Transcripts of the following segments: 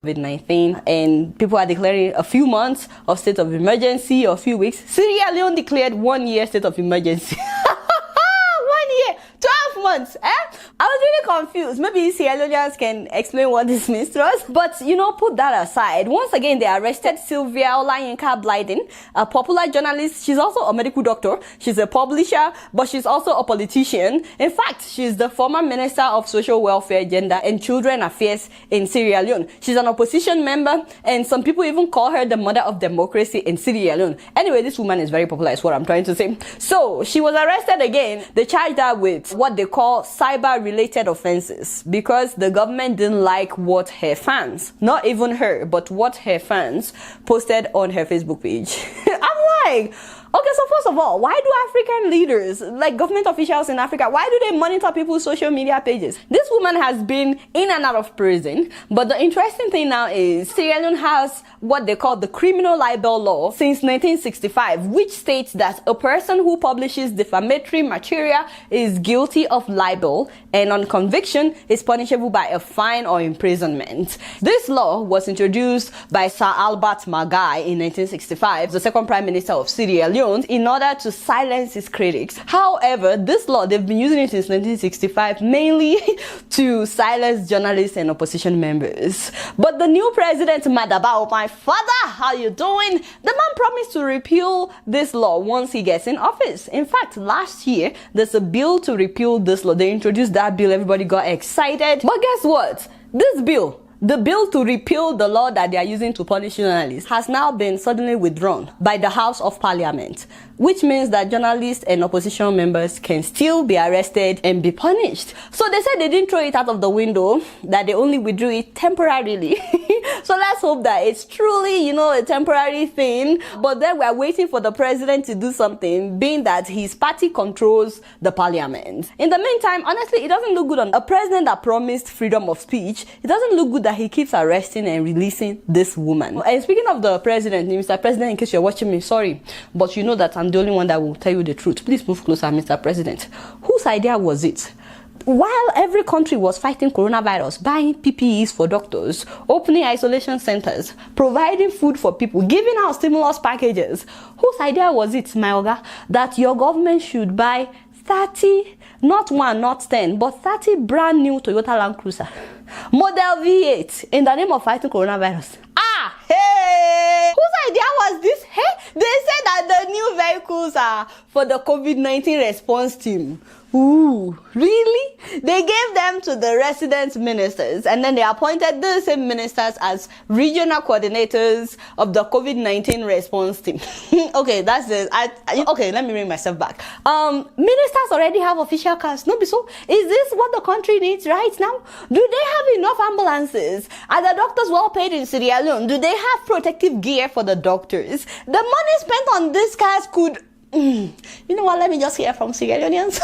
COVID-19, and people are declaring a few months of state of emergency or a few weeks. Sierra Leone declared 1 year state of emergency. 1 year, 12 months, eh? I was really confused. Maybe Sierra Leoneans can explain what this means to us. But, you know, put that aside. Once again, they arrested Sylvia Olayinka Blyden, a popular journalist. She's also a medical doctor. She's a publisher, but she's also a politician. In fact, she's the former Minister of Social Welfare, Gender and Children Affairs in Sierra Leone. She's an opposition member, and some people even call her the mother of democracy in Sierra Leone. Anyway, this woman is very popular, is what I'm trying to say. So, she was arrested again. They charged her with what they call cyber-related offenses because the government didn't like what her fans, not even her, but what her fans posted on her Facebook page. I'm like, okay, so first of all, why do African leaders, like government officials in Africa, why do they monitor people's social media pages? This woman has been in and out of prison, but the interesting thing now is Sierra Leone has what they call the criminal libel law since 1965, which states that a person who publishes defamatory material is guilty of libel and on conviction is punishable by a fine or imprisonment. This law was introduced by Sir Albert Magai in 1965, the second prime minister of Sierra Leone, in order to silence his critics. However, this law, they've been using it since 1965 mainly to silence journalists and opposition members. But the new president, Madabao, my father, how you doing? The man promised to repeal this law once he gets in office. In fact, last year, there's a bill to repeal this law. They introduced that bill, everybody got excited. But guess what? This bill, the bill to repeal the law that they are using to punish journalists, has now been suddenly withdrawn by the House of Parliament, which means that journalists and opposition members can still be arrested and be punished. So they said they didn't throw it out of the window, that they only withdrew it temporarily. So let's hope that it's truly, you know, a temporary thing. But then we're waiting for the president to do something, being that his party controls the parliament. In the meantime, honestly, it doesn't look good on a president that promised freedom of speech. It doesn't look good that he keeps arresting and releasing this woman. And speaking of the president, Mr. President, in case you're watching me, sorry, but you know that I'm the only one that will tell you the truth. Please move closer, Mr. President. Whose idea was it? While every country was fighting coronavirus, buying PPEs for doctors, opening isolation centers, providing food for people, giving out stimulus packages, whose idea was it, my oga, that your government should buy 30, not 1, not 10, but 30 brand new Toyota Land Cruiser, model V8, in the name of fighting coronavirus? Ah, hey! Whose idea was this? Hey, they said that the new vehicles are for the COVID-19 response team. Ooh, really? They gave them to the resident ministers, and then they appointed the same ministers as regional coordinators of the COVID-19 response team. Okay, that's it. Okay, let me bring myself back. Ministers already have official cars. No, so is this what the country needs right now? Do they have enough ambulances? Are the doctors well paid in Sierra Leone? Do they have protective gear for the doctors? The money spent on these cars could... you know what? Let me just hear from Sierra Leoneans.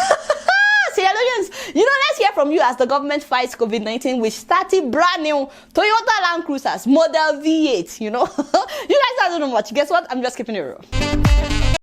Sierra Leoneans, you know, let's hear from you as the government fights COVID-19 with 30 brand new Toyota Land Cruisers, model V8, you know. You guys don't know much. Guess what? I'm just keeping it real.